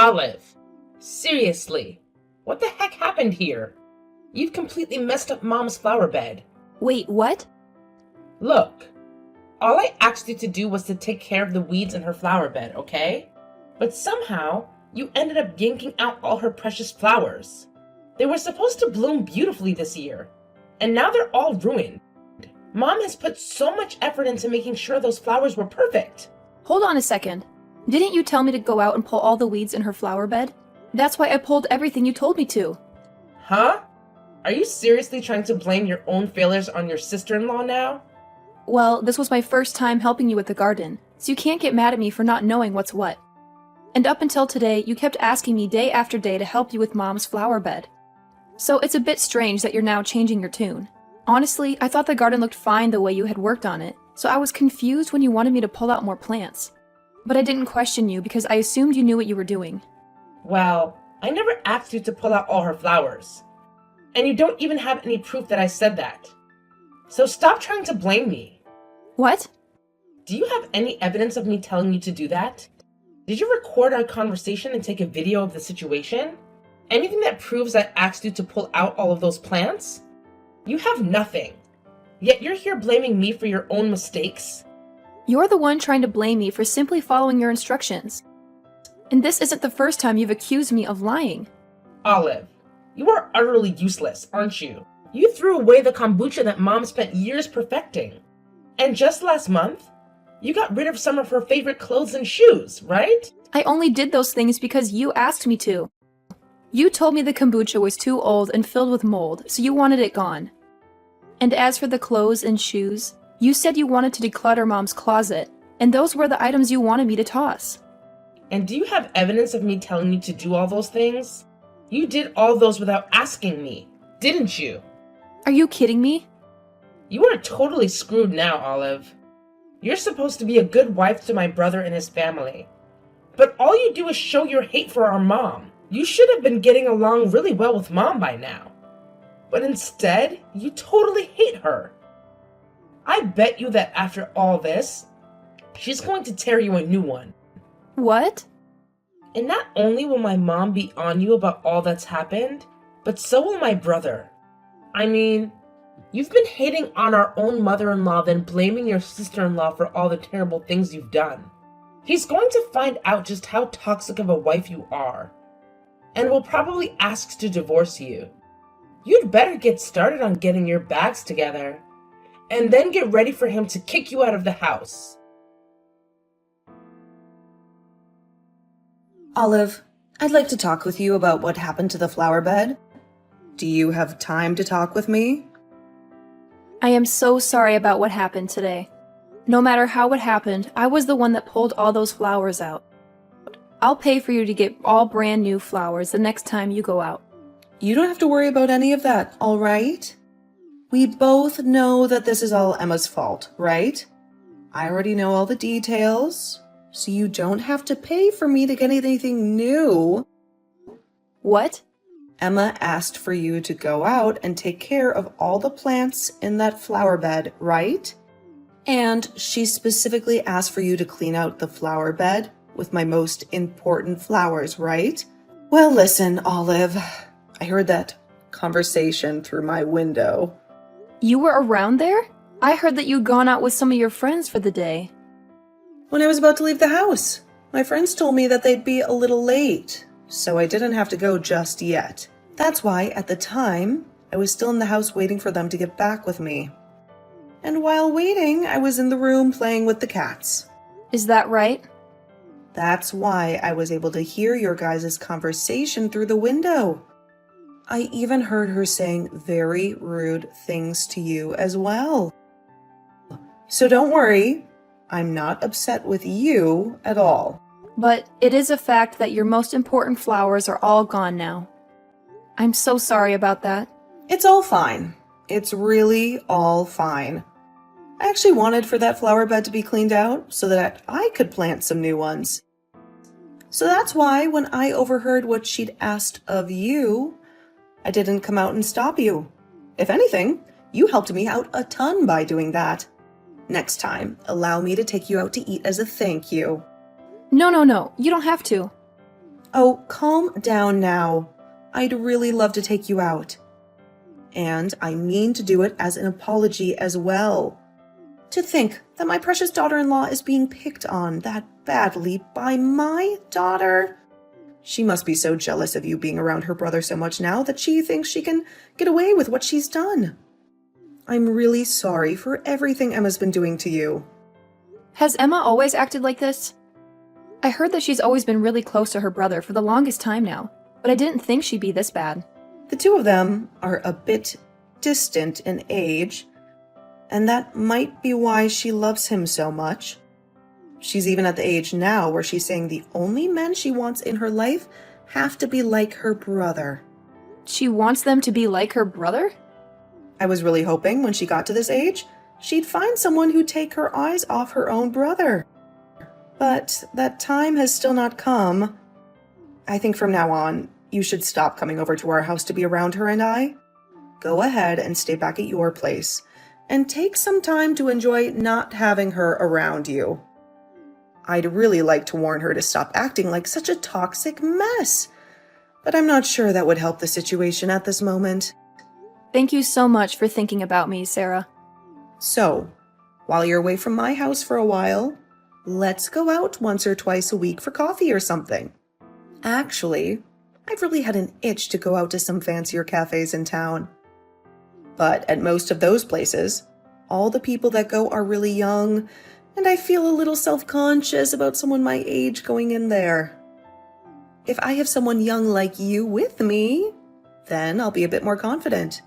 Olive, seriously, what the heck happened here? You've completely messed up Mom's flower bed. Wait, what? Look, all I asked you to do was to take care of the weeds in her flower bed, okay? But somehow, you ended up yanking out all her precious flowers. They were supposed to bloom beautifully this year, and now they're all ruined. Mom has put so much effort into making sure those flowers were perfect. Hold on a second. Didn't you tell me to go out and pull all the weeds in her flower bed? That's why I pulled everything you told me to. Huh? Are you seriously trying to blame your own failures on your sister-in-law now? Well, this was my first time helping you with the garden, so you can't get mad at me for not knowing what's what. And up until today, you kept asking me day after day to help you with Mom's flower bed. So it's a bit strange that you're now changing your tune. Honestly, I thought the garden looked fine the way you had worked on it, so I was confused when you wanted me to pull out more plants. But I didn't question you because I assumed you knew what you were doing. Well, I never asked you to pull out all her flowers. And you don't even have any proof that I said that. So stop trying to blame me. What? Do you have any evidence of me telling you to do that? Did you record our conversation and take a video of the situation? Anything that proves I asked you to pull out all of those plants? You have nothing. Yet you're here blaming me for your own mistakes? You're the one trying to blame me for simply following your instructions. And this isn't the first time you've accused me of lying. Olive, you are utterly useless, aren't you? You threw away the kombucha that Mom spent years perfecting. And just last month, you got rid of some of her favorite clothes and shoes, right? I only did those things because you asked me to. You told me the kombucha was too old and filled with mold, so you wanted it gone. And as for the clothes and shoes, you said you wanted to declutter Mom's closet, and those were the items you wanted me to toss. And do you have evidence of me telling you to do all those things? You did all those without asking me, didn't you? Are you kidding me? You are totally screwed now, Olive. You're supposed to be a good wife to my brother and his family. But all you do is show your hate for our mom. You should have been getting along really well with Mom by now. But instead, you totally hate her. I bet you that after all this, she's going to tear you a new one. What? And not only will my mom be on you about all that's happened, but so will my brother. I mean, you've been hating on our own mother-in-law, then blaming your sister-in-law for all the terrible things you've done. He's going to find out just how toxic of a wife you are, and will probably ask to divorce you. You'd better get started on getting your bags together, and then get ready for him to kick you out of the house. Olive, I'd like to talk with you about what happened to the flower bed. Do you have time to talk with me? I am so sorry about what happened today. No matter how it happened, I was the one that pulled all those flowers out. I'll pay for you to get all brand new flowers the next time you go out. You don't have to worry about any of that, all right? We both know that this is all Emma's fault, right? I already know all the details, so you don't have to pay for me to get anything new. What? Emma asked for you to go out and take care of all the plants in that flower bed, right? And she specifically asked for you to clean out the flower bed with my most important flowers, right? Well, listen, Olive, I heard that conversation through my window. You were around there? I heard that you'd gone out with some of your friends for the day. When I was about to leave the house, my friends told me that they'd be a little late, so I didn't have to go just yet. That's why, at the time, I was still in the house waiting for them to get back with me. And while waiting, I was in the room playing with the cats. Is that right? That's why I was able to hear your guys' conversation through the window. I even heard her saying very rude things to you as well. So don't worry, I'm not upset with you at all. But it is a fact that your most important flowers are all gone now. I'm so sorry about that. It's all fine. It's really all fine. I actually wanted for that flower bed to be cleaned out so that I could plant some new ones. So that's why when I overheard what she'd asked of you, I didn't come out and stop you. If anything, you helped me out a ton by doing that. Next time, allow me to take you out to eat as a thank you. No, you don't have to. Oh, calm down now. I'd really love to take you out. And I mean to do it as an apology as well. To think that my precious daughter-in-law is being picked on that badly by my daughter. She must be so jealous of you being around her brother so much now that she thinks she can get away with what she's done. I'm really sorry for everything Emma's been doing to you. Has Emma always acted like this? I heard that she's always been really close to her brother for the longest time now, but I didn't think she'd be this bad. The two of them are a bit distant in age, and that might be why she loves him so much. She's even at the age now where she's saying the only men she wants in her life have to be like her brother. She wants them to be like her brother? I was really hoping when she got to this age, she'd find someone who'd take her eyes off her own brother. But that time has still not come. I think from now on, you should stop coming over to our house to be around her and I. Go ahead and stay back at your place, and take some time to enjoy not having her around you. I'd really like to warn her to stop acting like such a toxic mess, but I'm not sure that would help the situation at this moment. Thank you so much for thinking about me, Sarah. So, while you're away from my house for a while, let's go out once or twice a week for coffee or something. Actually, I've really had an itch to go out to some fancier cafes in town. But at most of those places, all the people that go are really young, and I feel a little self-conscious about someone my age going in there. If I have someone young like you with me, then I'll be a bit more confident.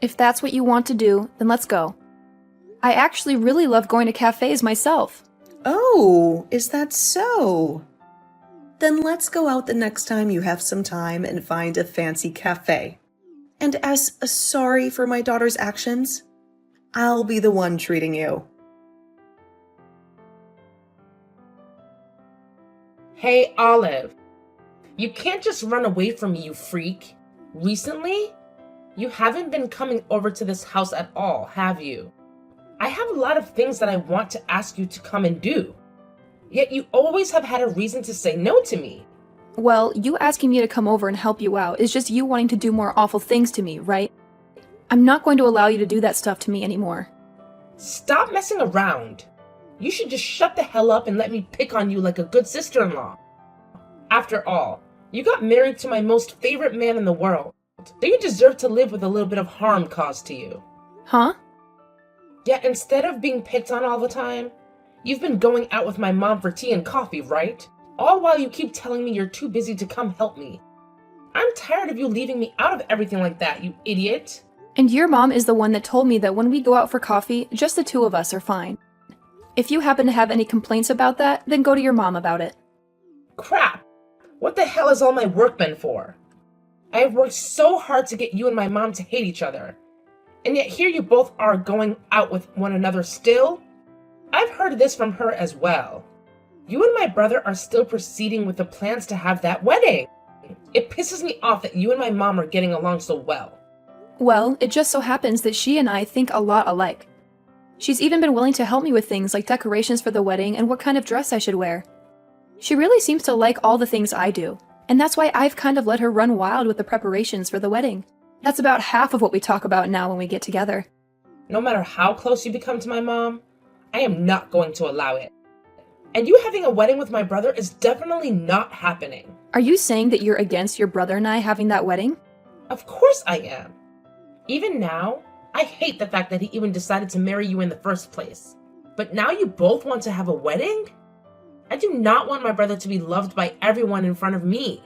If that's what you want to do, then let's go. I actually really love going to cafes myself. Oh, is that so? Then let's go out the next time you have some time and find a fancy cafe. And as a sorry for my daughter's actions, I'll be the one treating you. Hey, Olive. You can't just run away from me, you freak. Recently, you haven't been coming over to this house at all, have you? I have a lot of things that I want to ask you to come and do. Yet you always have had a reason to say no to me. Well, you asking me to come over and help you out is just you wanting to do more awful things to me, right? I'm not going to allow you to do that stuff to me anymore. Stop messing around. You should just shut the hell up and let me pick on you like a good sister-in-law. After all, you got married to my most favorite man in the world. Do you deserve to live with a little bit of harm caused to you? Huh? Yet instead of being picked on all the time, you've been going out with my mom for tea and coffee, right? All while you keep telling me you're too busy to come help me. I'm tired of you leaving me out of everything like that, you idiot. And your mom is the one that told me that when we go out for coffee, just the two of us are fine. If you happen to have any complaints about that, then go to your mom about it. Crap! What the hell is all my work been for? I have worked so hard to get you and my mom to hate each other. And yet here you both are going out with one another still? I've heard this from her as well. You and my brother are still proceeding with the plans to have that wedding. It pisses me off that you and my mom are getting along so well. Well, it just so happens that she and I think a lot alike. She's even been willing to help me with things like decorations for the wedding and what kind of dress I should wear. She really seems to like all the things I do, and that's why I've kind of let her run wild with the preparations for the wedding. That's about half of what we talk about now when we get together. No matter how close you become to my mom, I am not going to allow it. And you having a wedding with my brother is definitely not happening. Are you saying that you're against your brother and I having that wedding? Of course I am. Even now, I hate the fact that he even decided to marry you in the first place. But now you both want to have a wedding? I do not want my brother to be loved by everyone in front of me.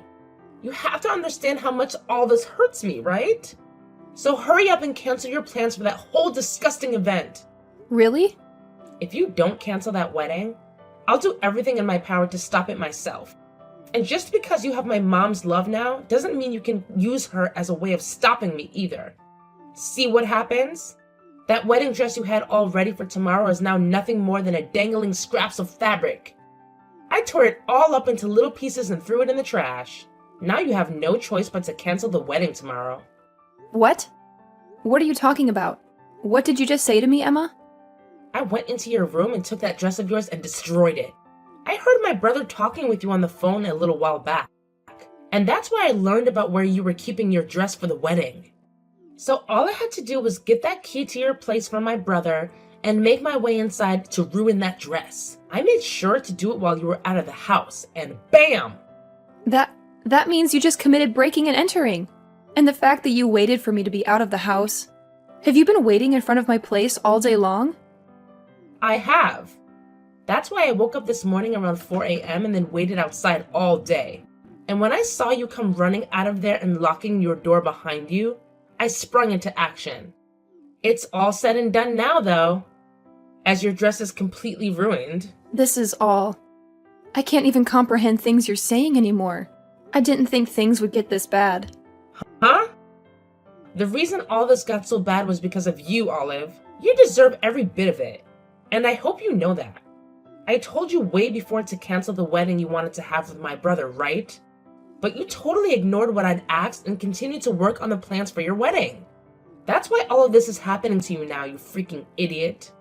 You have to understand how much all this hurts me, right? So hurry up and cancel your plans for that whole disgusting event. Really? If you don't cancel that wedding, I'll do everything in my power to stop it myself. And just because you have my mom's love now doesn't mean you can use her as a way of stopping me either. See what happens? That wedding dress you had all ready for tomorrow is now nothing more than a dangling scraps of fabric. I tore it all up into little pieces and threw it in the trash. Now you have no choice but to cancel the wedding tomorrow. What? What are you talking about? What did you just say to me, Emma? I went into your room and took that dress of yours and destroyed it. I heard my brother talking with you on the phone a little while back. And that's why I learned about where you were keeping your dress for the wedding. So all I had to do was get that key to your place from my brother and make my way inside to ruin that dress. I made sure to do it while you were out of the house, and bam! That means you just committed breaking and entering. And the fact that you waited for me to be out of the house. Have you been waiting in front of my place all day long? I have. That's why I woke up this morning around 4 a.m. and then waited outside all day. And when I saw you come running out of there and locking your door behind you, I sprung into action. It's all said and done now, though, as your dress is completely ruined. This is all. I can't even comprehend things you're saying anymore. I didn't think things would get this bad. Huh? The reason all this got so bad was because of you, Olive. You deserve every bit of it. And I hope you know that. I told you way before to cancel the wedding you wanted to have with my brother, right? But you totally ignored what I'd asked and continued to work on the plans for your wedding. That's why all of this is happening to you now, you freaking idiot.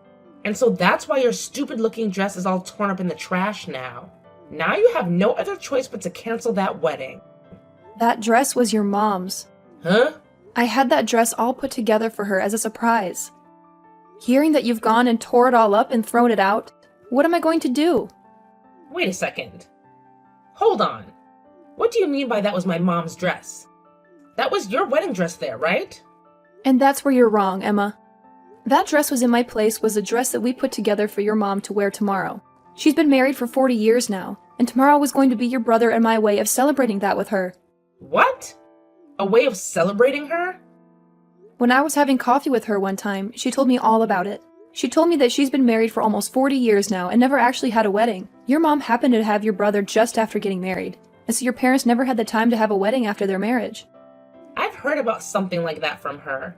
And so that's why your stupid-looking dress is all torn up in the trash now. Now you have no other choice but to cancel that wedding. That dress was your mom's. Huh? I had that dress all put together for her as a surprise. Hearing that you've gone and tore it all up and thrown it out, what am I going to do? Wait a second. Hold on. What do you mean by that was my mom's dress? That was your wedding dress there, right? And that's where you're wrong, Emma. That dress was in my place was a dress that we put together for your mom to wear tomorrow. She's been married for 40 years now, and tomorrow was going to be your brother and my way of celebrating that with her. What? A way of celebrating her? When I was having coffee with her one time, she told me all about it. She told me that she's been married for almost 40 years now and never actually had a wedding. Your mom happened to have your brother just after getting married, and so your parents never had the time to have a wedding after their marriage. I've heard about something like that from her.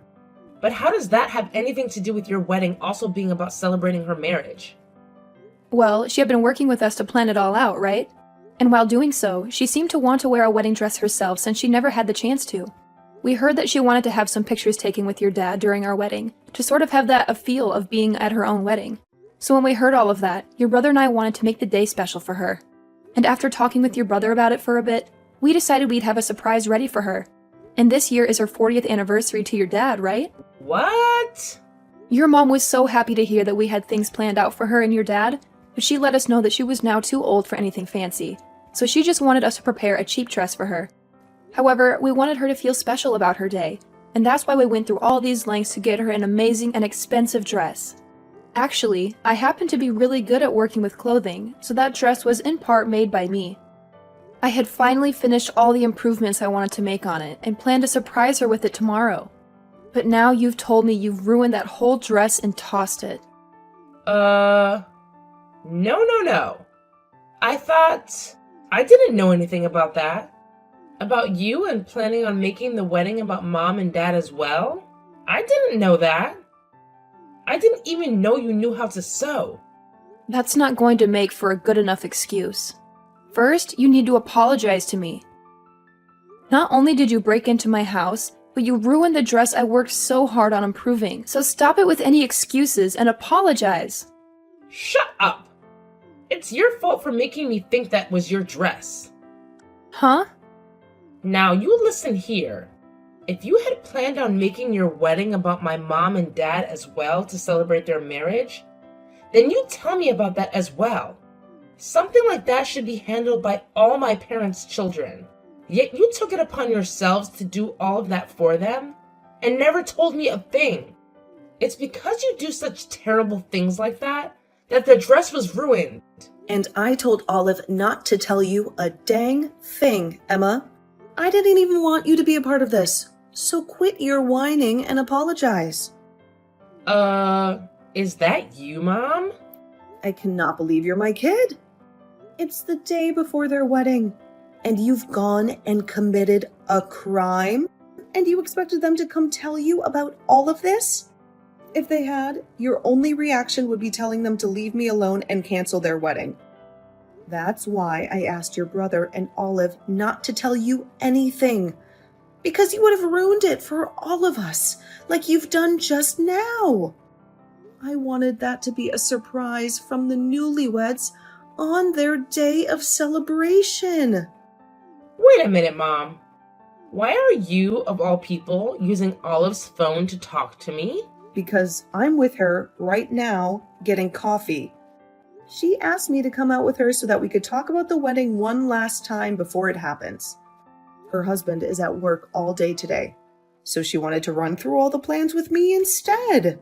But how does that have anything to do with your wedding also being about celebrating her marriage? Well, she had been working with us to plan it all out, right? And while doing so, she seemed to want to wear a wedding dress herself since she never had the chance to. We heard that she wanted to have some pictures taken with your dad during our wedding, to sort of have that a feel of being at her own wedding. So when we heard all of that, your brother and I wanted to make the day special for her. And after talking with your brother about it for a bit, we decided we'd have a surprise ready for her. And this year is her 40th anniversary to your dad, right? What? Your mom was so happy to hear that we had things planned out for her and your dad, but she let us know that she was now too old for anything fancy, so she just wanted us to prepare a cheap dress for her. However, we wanted her to feel special about her day, and that's why we went through all these lengths to get her an amazing and expensive dress. Actually, I happen to be really good at working with clothing, so that dress was in part made by me. I had finally finished all the improvements I wanted to make on it, and planned to surprise her with it tomorrow. But now you've told me you've ruined that whole dress and tossed it. No. I didn't know anything about that. About you and planning on making the wedding about mom and dad as well? I didn't know that. I didn't even know you knew how to sew. That's not going to make for a good enough excuse. First, you need to apologize to me. Not only did you break into my house, but you ruined the dress I worked so hard on improving, so stop it with any excuses and apologize. Shut up! It's your fault for making me think that was your dress. Huh? Now you listen here. If you had planned on making your wedding about my mom and dad as well to celebrate their marriage, then you tell me about that as well. Something like that should be handled by all my parents' children. Yet you took it upon yourselves to do all of that for them and never told me a thing. It's because you do such terrible things like that the dress was ruined. And I told Olive not to tell you a dang thing, Emma. I didn't even want you to be a part of this. So quit your whining and apologize. Is that you, Mom? I cannot believe you're my kid. It's the day before their wedding, and you've gone and committed a crime, and you expected them to come tell you about all of this? If they had, your only reaction would be telling them to leave me alone and cancel their wedding. That's why I asked your brother and Olive not to tell you anything, because you would have ruined it for all of us, like you've done just now. I wanted that to be a surprise from the newlyweds on their day of celebration. Wait a minute, Mom. Why are you, of all people, using Olive's phone to talk to me? Because I'm with her right now getting coffee. She asked me to come out with her so that we could talk about the wedding one last time before it happens. Her husband is at work all day today, so she wanted to run through all the plans with me instead.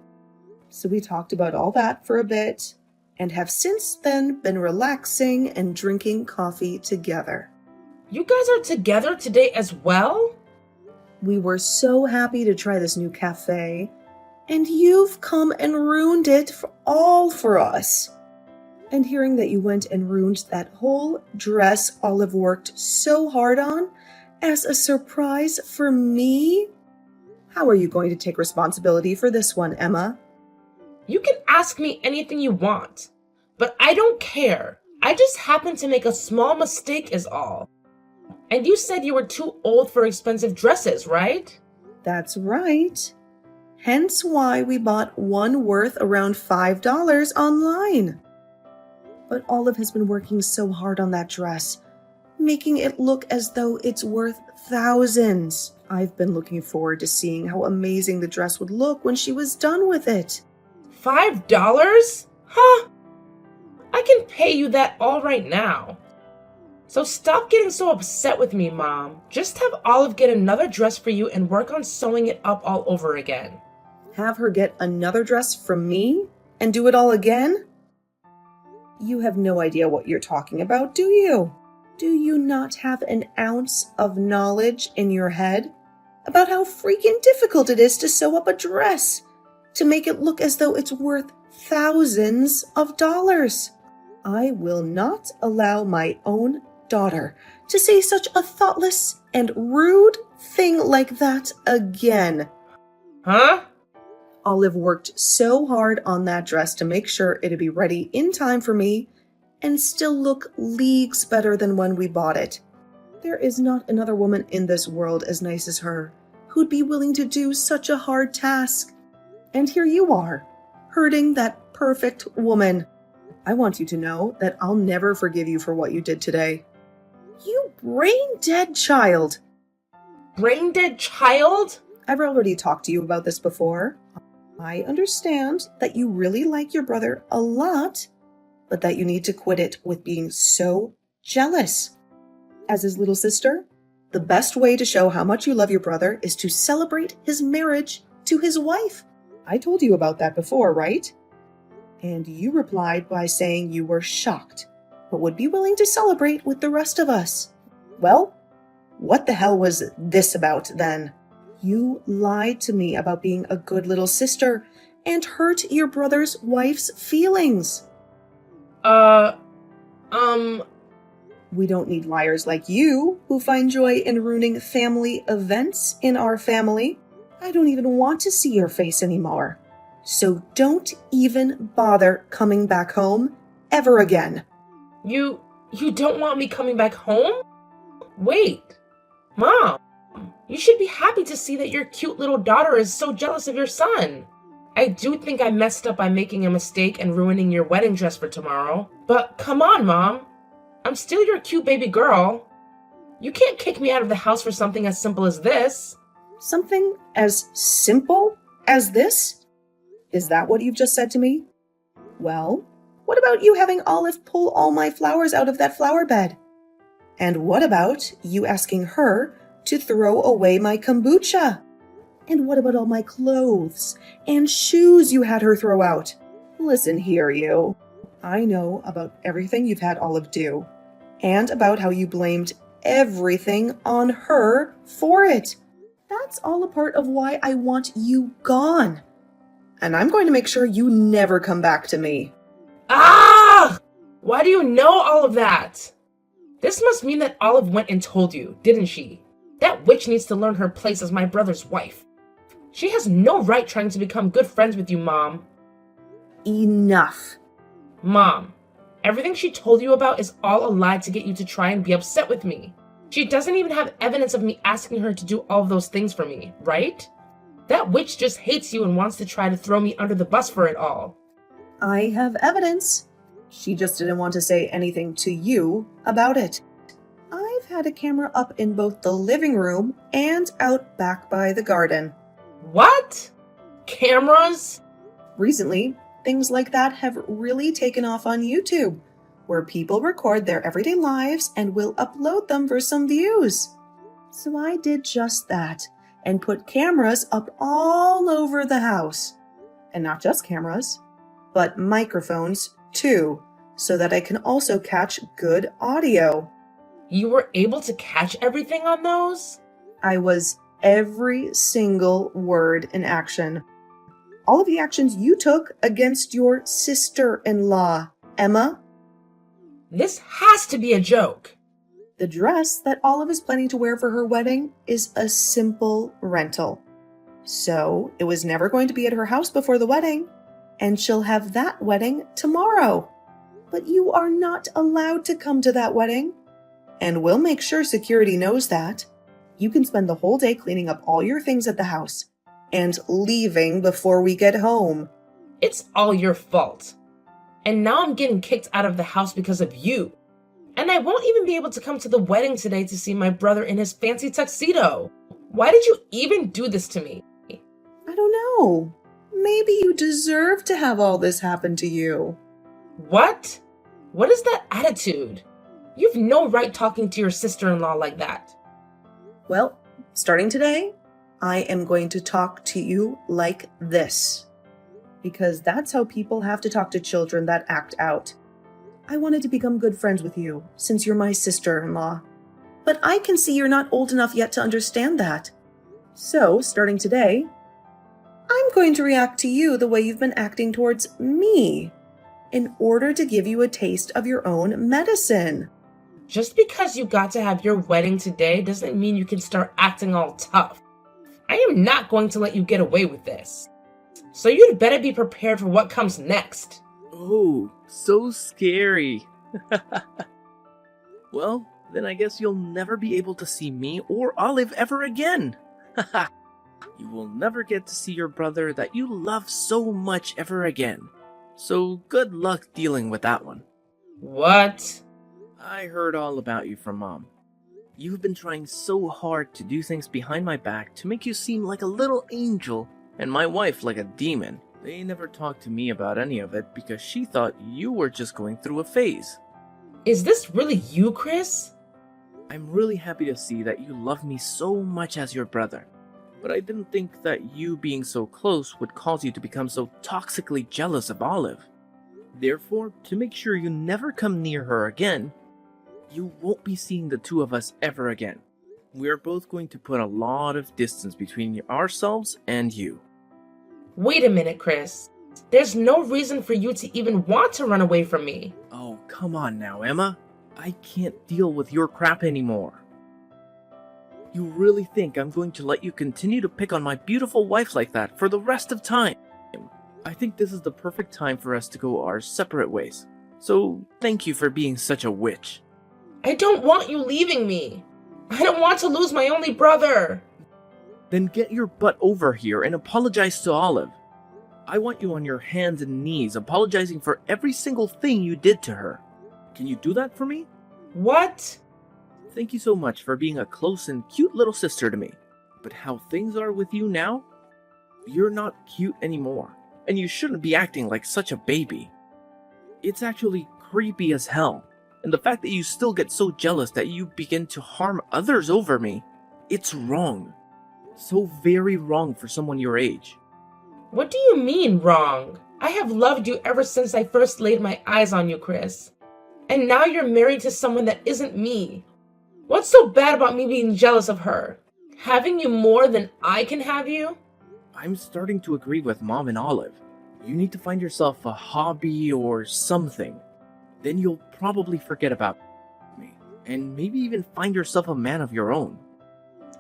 So we talked about all that for a bit and have since then been relaxing and drinking coffee together. You guys are together today as well? We were so happy to try this new cafe, and you've come and ruined it all for us. And hearing that you went and ruined that whole dress Olive worked so hard on as a surprise for me? How are you going to take responsibility for this one, Emma? You can ask me anything you want, but I don't care. I just happened to make a small mistake is all. And you said you were too old for expensive dresses, right? That's right. Hence why we bought one worth around $5 online. But Olive has been working so hard on that dress, making it look as though it's worth thousands. I've been looking forward to seeing how amazing the dress would look when she was done with it. $5? Huh? I can pay you that all right now. So stop getting so upset with me, Mom. Just have Olive get another dress for you and work on sewing it up all over again. Have her get another dress from me and do it all again? You have no idea what you're talking about, do you? Do you not have an ounce of knowledge in your head about how freaking difficult it is to sew up a dress, to make it look as though it's worth thousands of dollars? I will not allow my own daughter to say such a thoughtless and rude thing like that again. Huh? Olive worked so hard on that dress to make sure it'd be ready in time for me and still look leagues better than when we bought it. There is not another woman in this world as nice as her who'd be willing to do such a hard task. And here you are, hurting that perfect woman. I want you to know that I'll never forgive you for what you did today. You brain-dead child. Brain-dead child? I've already talked to you about this before. I understand that you really like your brother a lot, but that you need to quit it with being so jealous. As his little sister, the best way to show how much you love your brother is to celebrate his marriage to his wife. I told you about that before, right? And you replied by saying you were shocked, but would be willing to celebrate with the rest of us. Well, what the hell was this about then? You lied to me about being a good little sister and hurt your brother's wife's feelings. We don't need liars like you who find joy in ruining family events in our family. I don't even want to see your face anymore. So don't even bother coming back home ever again. You don't want me coming back home? Wait, Mom, you should be happy to see that your cute little daughter is so jealous of your son. I do think I messed up by making a mistake and ruining your wedding dress for tomorrow. But come on, Mom. I'm still your cute baby girl. You can't kick me out of the house for something as simple as this. Something as simple as this? Is that what you've just said to me? Well, what about you having Olive pull all my flowers out of that flower bed? And what about you asking her to throw away my kombucha? And what about all my clothes and shoes you had her throw out? Listen here, you. I know about everything you've had Olive do, and about how you blamed everything on her for it. That's all a part of why I want you gone. And I'm going to make sure you never come back to me. Ah! Why do you know all of that? This must mean that Olive went and told you, didn't she? That witch needs to learn her place as my brother's wife. She has no right trying to become good friends with you, Mom. Enough. Mom, everything she told you about is all a lie to get you to try and be upset with me. She doesn't even have evidence of me asking her to do all of those things for me, right? That witch just hates you and wants to try to throw me under the bus for it all. I have evidence. She just didn't want to say anything to you about it. I've had had a camera up in both the living room and out back by the garden. What? Cameras? Recently, things like that have really taken off on YouTube, where people record their everyday lives and will upload them for some views. So I did just that and put cameras up all over the house. And not just cameras, but microphones too, so that I can also catch good audio. You were able to catch everything on those? I was every single word in action. All of the actions you took against your sister-in-law, Emma. This has to be a joke. The dress that Olive is planning to wear for her wedding is a simple rental. So it was never going to be at her house before the wedding, and she'll have that wedding tomorrow. But you are not allowed to come to that wedding. And we'll make sure security knows that. You can spend the whole day cleaning up all your things at the house and leaving before we get home. It's all your fault. And now I'm getting kicked out of the house because of you. And I won't even be able to come to the wedding today to see my brother in his fancy tuxedo. Why did you even do this to me? I don't know. Maybe you deserve to have all this happen to you. What? What is that attitude? You've no right talking to your sister-in-law like that. Well, starting today, I am going to talk to you like this. Because that's how people have to talk to children that act out. I wanted to become good friends with you, since you're my sister-in-law. But I can see you're not old enough yet to understand that. So, starting today, I'm going to react to you the way you've been acting towards me, in order to give you a taste of your own medicine. Just because you got to have your wedding today doesn't mean you can start acting all tough. I am not going to let you get away with this. So you'd better be prepared for what comes next. Oh, so scary. Well, then I guess you'll never be able to see me or Olive ever again. You will never get to see your brother that you love so much ever again. So good luck dealing with that one. What? I heard all about you from Mom. You've been trying so hard to do things behind my back to make you seem like a little angel and my wife like a demon. They never talked to me about any of it because she thought you were just going through a phase. Is this really you, Chris? I'm really happy to see that you love me so much as your brother. But I didn't think that you being so close would cause you to become so toxically jealous of Olive. Therefore, to make sure you never come near her again, you won't be seeing the two of us ever again. We are both going to put a lot of distance between ourselves and you. Wait a minute, Chris. There's no reason for you to even want to run away from me. Oh, come on now, Emma. I can't deal with your crap anymore. You really think I'm going to let you continue to pick on my beautiful wife like that for the rest of time? I think this is the perfect time for us to go our separate ways. So, thank you for being such a witch. I don't want you leaving me. I don't want to lose my only brother. Then get your butt over here and apologize to Olive. I want you on your hands and knees apologizing for every single thing you did to her. Can you do that for me? What? Thank you so much for being a close and cute little sister to me. But how things are with you now? You're not cute anymore, and you shouldn't be acting like such a baby. It's actually creepy as hell, and the fact that you still get so jealous that you begin to harm others over me, it's wrong. So very wrong for someone your age. What do you mean, wrong? I have loved you ever since I first laid my eyes on you, Chris. And now you're married to someone that isn't me. What's so bad about me being jealous of her? Having you more than I can have you? I'm starting to agree with Mom and Olive. You need to find yourself a hobby or something. Then you'll probably forget about me. And maybe even find yourself a man of your own.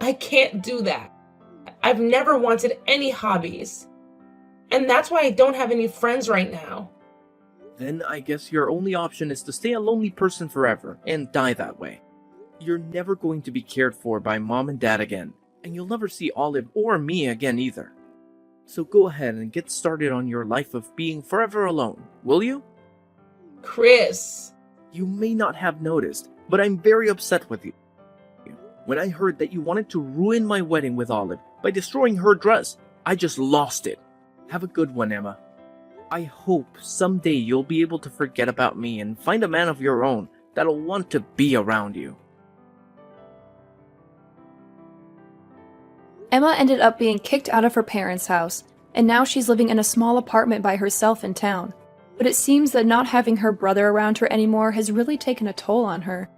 I can't do that. I've never wanted any hobbies. And that's why I don't have any friends right now. Then I guess your only option is to stay a lonely person forever and die that way. You're never going to be cared for by Mom and Dad again, and you'll never see Olive or me again either. So go ahead and get started on your life of being forever alone, will you? Chris. You may not have noticed, but I'm very upset with you. When I heard that you wanted to ruin my wedding with Olive by destroying her dress, I just lost it. Have a good one, Emma. I hope someday you'll be able to forget about me and find a man of your own that'll want to be around you. Emma ended up being kicked out of her parents' house, and now she's living in a small apartment by herself in town. But it seems that not having her brother around her anymore has really taken a toll on her.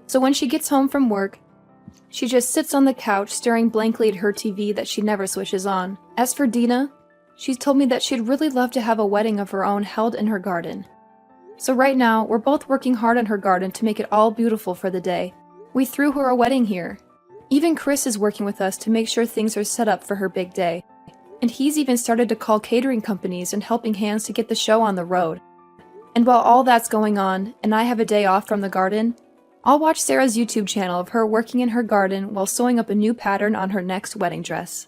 So when she gets home from work, she just sits on the couch staring blankly at her TV that she never switches on. As for Dina, she's told me that she'd really love to have a wedding of her own held in her garden. So right now, we're both working hard on her garden to make it all beautiful for the day. We threw her a wedding here. Even Chris is working with us to make sure things are set up for her big day. And he's even started to call catering companies and helping hands to get the show on the road. And while all that's going on, and I have a day off from the garden, I'll watch Sarah's YouTube channel of her working in her garden while sewing up a new pattern on her next wedding dress.